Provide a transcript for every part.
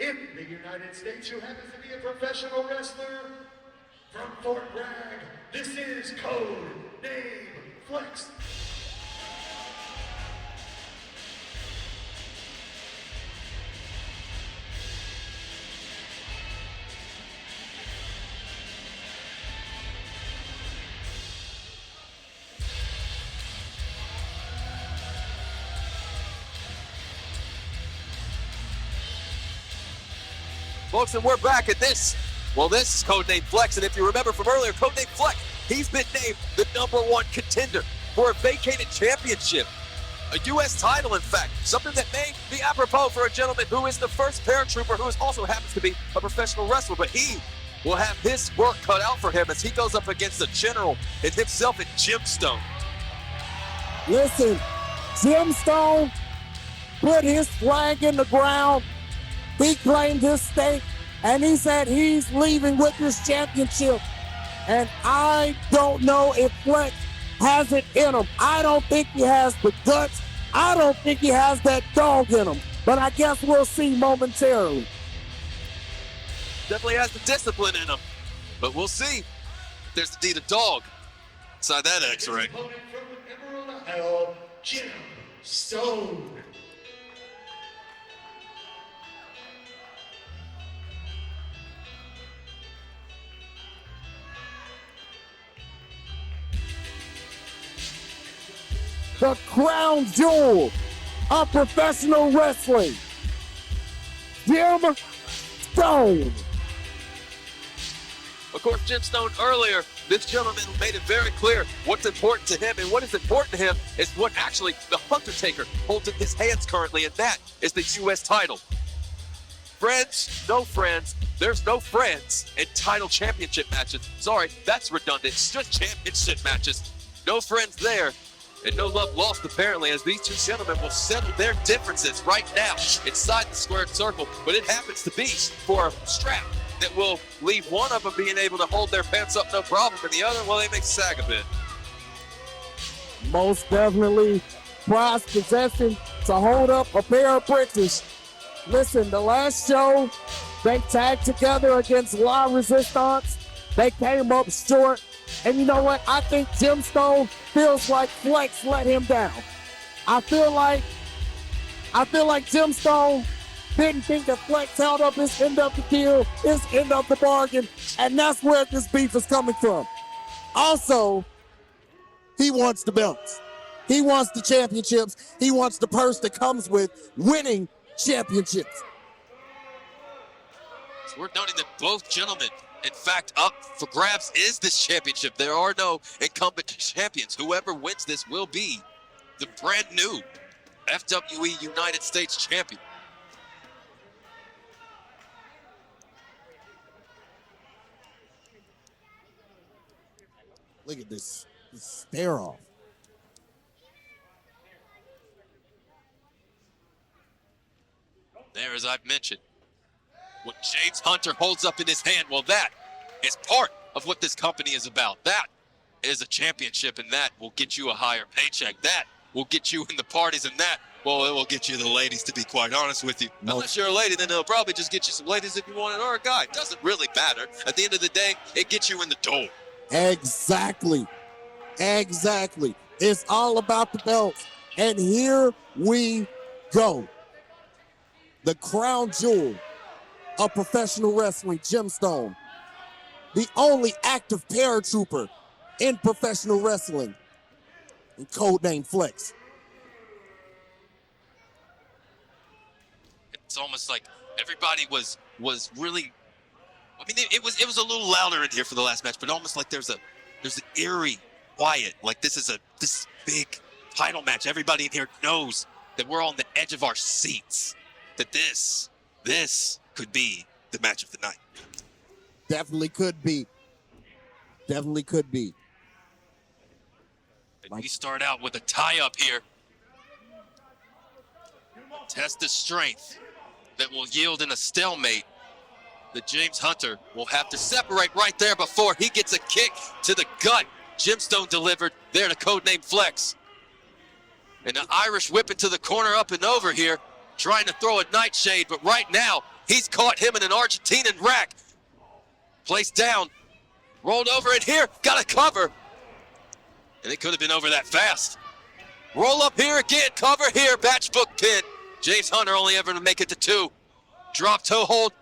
In the United States, who happens to be a professional wrestler from Fort Bragg, this is Code Name Flex. Folks, and we're back at this. Well, this is Codename Flex, and if you remember from earlier, Codename Flex, he's been named the #1 contender for a vacated championship. A U.S. title, in fact, something that may be apropos for a gentleman who is the first paratrooper who also happens to be a professional wrestler, but he will have his work cut out for him as he goes up against the general and himself in Gemstone. Listen, Gemstone put his flag in the ground. He claimed his stake, and he said he's leaving with this championship. And I don't know if Flex has it in him. I don't think he has the guts. I don't think he has that dog in him. But I guess we'll see momentarily. Definitely has the discipline in him, but we'll see if there's indeed a dog inside that X-ray. From Emerald Isle, Gemstone. The crown jewel of professional wrestling, Gemstone. Of course, Gemstone earlier, this gentleman made it very clear what's important to him, and what is important to him is what actually the Undertaker holds in his hands currently, and that is the U.S. title. Friends, no friends. There's no friends in title championship matches. Sorry, that's redundant. It's just championship matches. No friends there. And no love lost, apparently, as these two gentlemen will settle their differences right now inside the squared circle. But it happens to be for a strap that will leave one of them being able to hold their pants up no problem, and the other, well, they may sag a bit. Most definitely prized possession to hold up a pair of britches. Listen, the last show, they tagged together against La Resistance. They came up short. And you know what? I think Gemstone feels like Flex let him down. I feel like Gemstone didn't think that Flex held up his end of the deal, his end of the bargain, and that's where this beef is coming from. Also, he wants the belts. He wants the championships. He wants the purse that comes with winning championships. So we're noting that both gentlemen, in fact, up for grabs is this championship. There are no incumbent champions. Whoever wins this will be the brand new FWE United States champion. Look at this stare off. There, as I've mentioned, what James Hunter holds up in his hand, well, that is part of what this company is about. That is a championship, and that will get you a higher paycheck. That will get you in the parties, and that, well, it will get you the ladies, to be quite honest with you. No. Unless you're a lady, then it'll probably just get you some ladies if you want it, or a guy. It doesn't really matter. At the end of the day, it gets you in the door. Exactly. It's all about the belts. And here we go. The crown jewel of professional wrestling, Gemstone. The only active paratrooper in professional wrestling. And codename Flex. It's almost like everybody was really, I mean, it was a little louder in here for the last match, but almost like there's an eerie quiet, like this is big title match. Everybody in here knows that we're on the edge of our seats, that this could be the match of the night. Definitely could be. And we start out with a tie-up here. Test the strength that will yield in a stalemate. That James Hunter will have to separate right there before he gets a kick to the gut. Gemstone delivered there to codename Flex. And the Irish whip into the corner up and over here, trying to throw a nightshade, but right now, He's caught him in an Argentinian rack. Placed down, rolled over in here, got a cover. And it could have been over that fast. Roll up here again, cover here, matchbook pin. James Hunter only ever to make it to 2. Drop toe hold,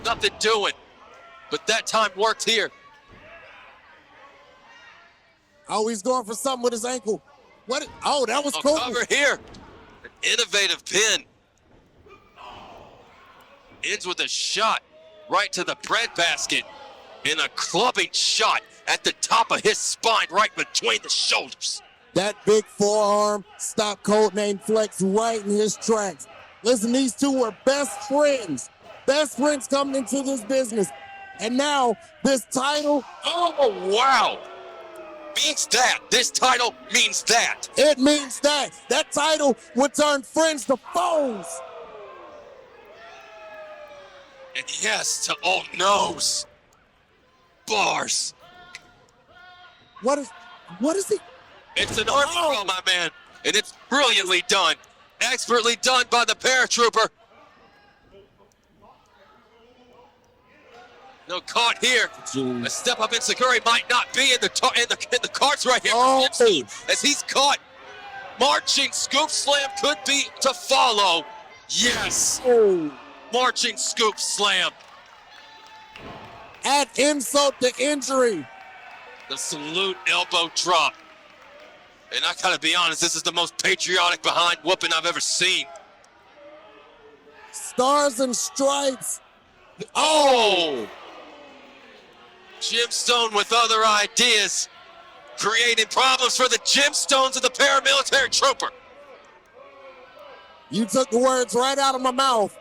nothing doing. But that time worked here. Oh, he's going for something with his ankle. What? Oh, that was cool. Cover here. An innovative pin. Ends with a shot right to the breadbasket. And a clubbing shot at the top of his spine, right between the shoulders. That big forearm stopped Codename Flex right in his tracks. Listen, these two were best friends. Best friends coming into this business. And now this title. Oh, wow. Means that. This title means that. It means that. That title would turn friends to foes. And yes to all no's. Bars. What is he? It's an arm throw, my man. And it's brilliantly done. Expertly done by the paratrooper. No, caught here. Jeez. A step up in Seguri might not be in the cards right here. Oh. As he's caught. Marching scoop slam could be to follow. Yes. Oh. Marching scoop slam. Add insult to injury. The salute elbow drop. And I gotta be honest, this is the most patriotic behind whooping I've ever seen. Stars and stripes. Oh! Gemstone with other ideas, creating problems for the gemstones of the paramilitary trooper. You took the words right out of my mouth.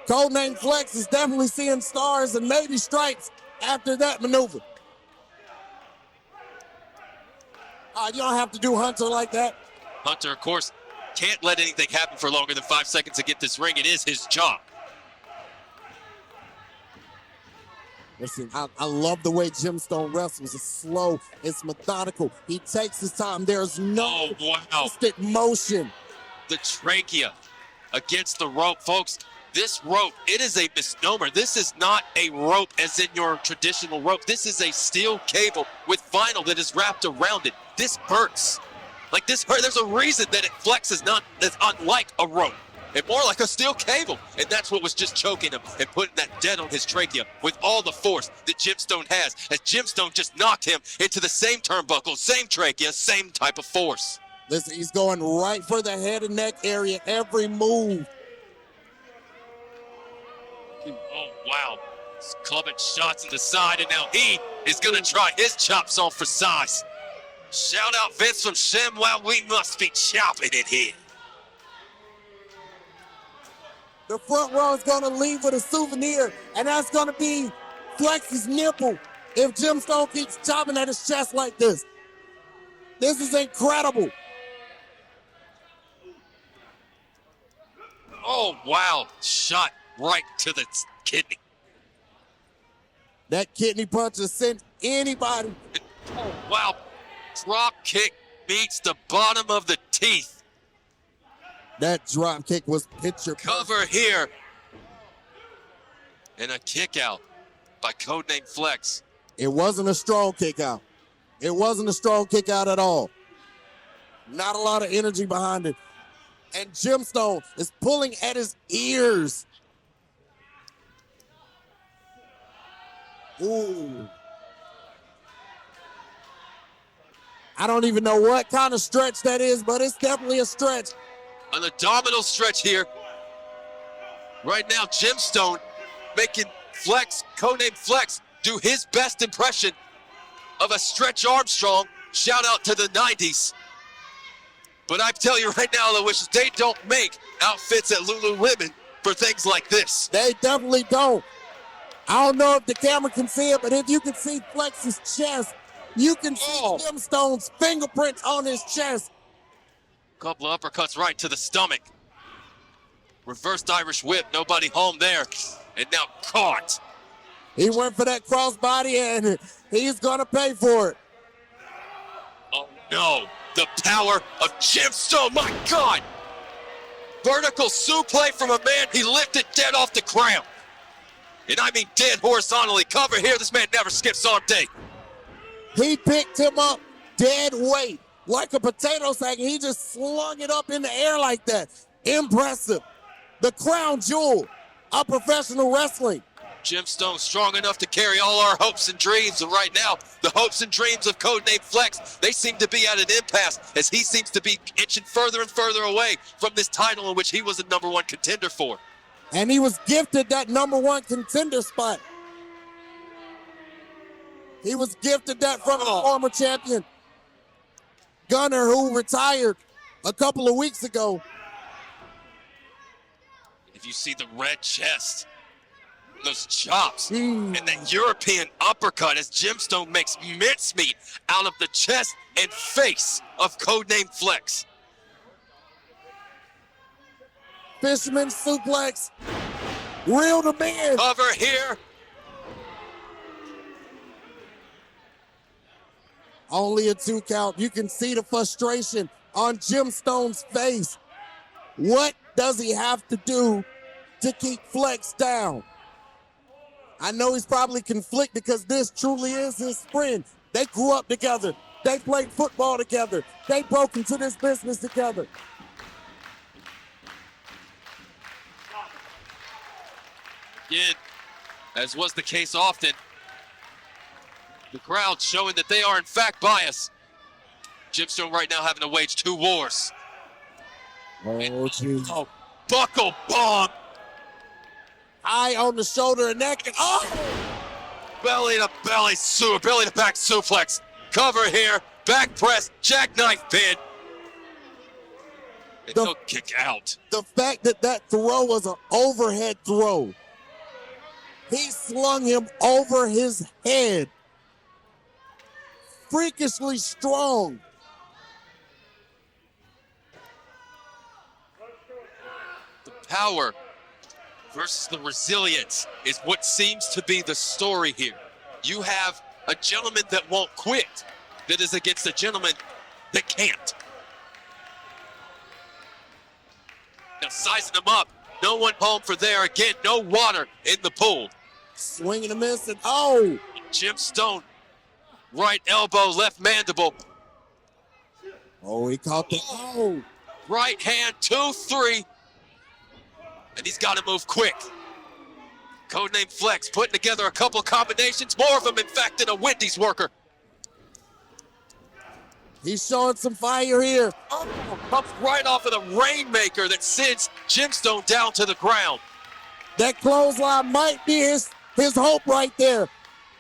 Codename Flex is definitely seeing stars and maybe stripes after that maneuver. You don't have to do Hunter like that. Hunter, of course, can't let anything happen for longer than 5 seconds to get this ring. It is his job. Listen, I love the way Gemstone wrestles. It's slow, it's methodical. He takes his time. There's no instant motion. The trachea against the rope, folks. This rope, it is a misnomer. This is not a rope as in your traditional rope. This is a steel cable with vinyl that is wrapped around it. This hurts. Like this hurt. There's a reason that it flexes not as unlike a rope. And more like a steel cable. And that's what was just choking him and putting that dead on his trachea with all the force that Gemstone has. As Gemstone just knocked him into the same turnbuckle, same trachea, same type of force. Listen, he's going right for the head and neck area every move. Oh, wow. He's clubbing shots in the side, and now he is going to try his chops on for size. Shout out Vince from Shem, well, we must be chopping it here. The front row is going to leave with a souvenir, and that's going to be Flex's nipple if Gemstone keeps chopping at his chest like this. This is incredible. Oh, wow. Shot right to the kidney. That kidney punch has sent anybody. Oh, wow. Drop kick meets the bottom of the teeth. That drop kick was picture Cover here. And a kick out by Codename Flex. It wasn't a strong kick out. It wasn't a strong kick out at all. Not a lot of energy behind it. And Gemstone is pulling at his ears. Ooh. I don't even know what kind of stretch that is, but it's definitely a stretch. An abdominal stretch here. Right now, Gemstone making Flex, Codename Flex, do his best impression of a Stretch Armstrong. Shout out to the 90s. But I tell you right now, Aloysius, they don't make outfits at Lululemon for things like this. They definitely don't. I don't know if the camera can see it, but if you can see Flex's chest, you can see Gemstone's fingerprints on his chest. Couple of uppercuts right to the stomach. Reversed Irish whip, nobody home there. And now caught. He went for that crossbody and he's gonna pay for it. Oh no, the power of Gemstone, my God. vertical suplex from a man he lifted dead off the ground. And I mean dead horizontally. Cover here, this man never skips arm day. He picked him up dead weight, like a potato sack, and he just slung it up in the air like that. Impressive. The crown jewel of professional wrestling. Jim Stone strong enough to carry all our hopes and dreams, and right now, the hopes and dreams of Codename Flex, they seem to be at an impasse as he seems to be inching further and further away from this title in which he was the #1 contender for. And he was gifted that #1 contender spot. He was gifted that from a former champion, Gunner, who retired a couple of weeks ago. If you see the red chest, those chops, Mm. and that European uppercut as Jim Stone makes mincemeat out of the chest and face of Codename Flex. Fisherman suplex, reeled him in. Cover here. Only a 2 count. You can see the frustration on Jim Stone's face. What does he have to do to keep Flex down? I know he's probably conflicted because this truly is his friend. They grew up together. They played football together. They broke into this business together. Again, as was the case often, the crowd showing that they are in fact biased. Jim Stone right now having to wage 2 wars. Oh, geez. Oh, buckle bomb. Eye on the shoulder and neck. And, oh! Belly to belly, belly to back suplex. Cover here, back press, jackknife pin. And he'll kick out. The fact that that throw was an overhead throw. He slung him over his head. Freakishly strong. The power versus the resilience is what seems to be the story here. You have a gentleman that won't quit that is against a gentleman that can't. Now sizing him up, no one home for there. Again, no water in the pool. Swinging a miss and oh! Jim Stone, right elbow, left mandible. Oh, he caught the oh! Right hand, 2-3. And he's got to move quick. Codename Flex putting together a couple combinations, more of them, in fact, than a Wendy's worker. He's showing some fire here. Oh, comes right off of the Rainmaker that sends Jim Stone down to the ground. That clothesline might be his hope right there.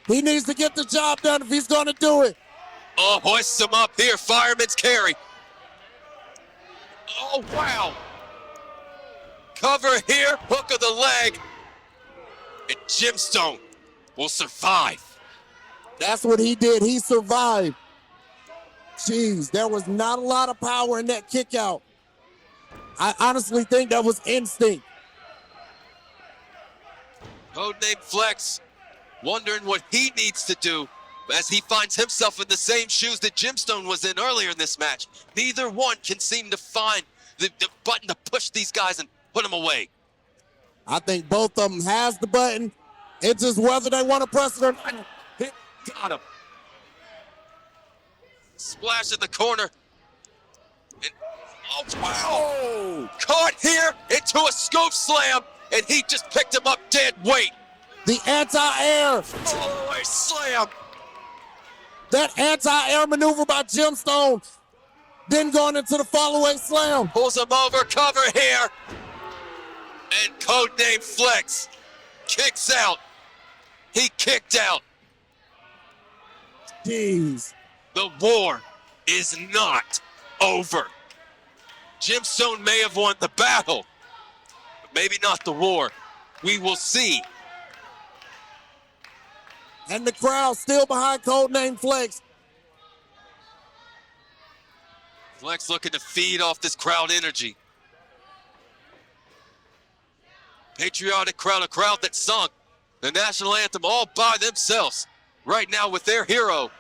He needs to get the job done if he's going to do it. Oh, hoists him up here, fireman's carry. Oh, wow. Cover here, hook of the leg. And Jim Stone will survive. That's what he did. He survived. Jeez, there was not a lot of power in that kick out. I honestly think that was instinct. Codename Flex wondering what he needs to do as he finds himself in the same shoes that Jim Stone was in earlier in this match. Neither one can seem to find the button to push these guys and put them away. I think both of them has the button. It's just whether they want to press it or not. Got him. Splash in the corner. And, oh, wow. Caught here into a scoop slam, and he just picked him up dead weight. The anti-air. Oh, a slam. That anti-air maneuver by Jim Stone. Then going into the follow-away slam. Pulls him over, cover here. And Codename Flex kicks out. He kicked out. Jeez. The war is not over. Jim Stone may have won the battle, but maybe not the war. We will see. And the crowd still behind Codename Flex. Flex looking to feed off this crowd energy. Patriotic crowd, a crowd that sung the national anthem all by themselves. Right now with their hero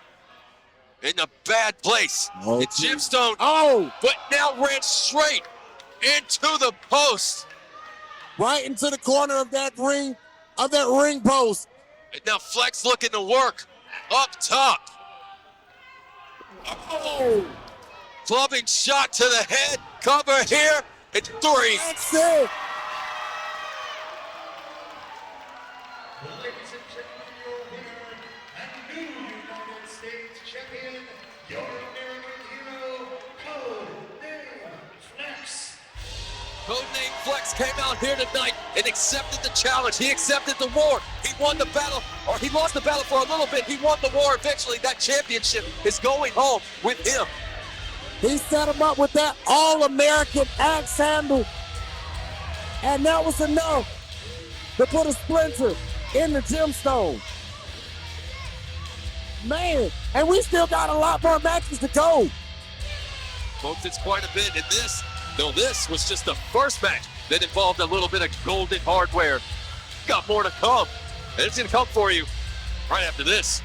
in a bad place. Oh, It's Jim Stone, Oh, but now ran straight into the post. Right into the corner of that ring post. And now Flex looking to work up top. Oh, Clubbing shot to the head. Cover here. It's 3. that's it. Ladies and gentlemen, your winner and new United States champion, your American hero, Codename Flex. Codename Flex came out here tonight and accepted the challenge. He accepted the war. He won the battle, or he lost the battle for a little bit. He won the war eventually. That championship is going home with him. He set him up with that All-American axe handle. And that was enough to put a splinter in the gemstone. Man, and we still got a lot more matches to go. Folks, it's quite a bit. And this was just the first match that involved a little bit of golden hardware. Got more to come. And it's going to come for you right after this.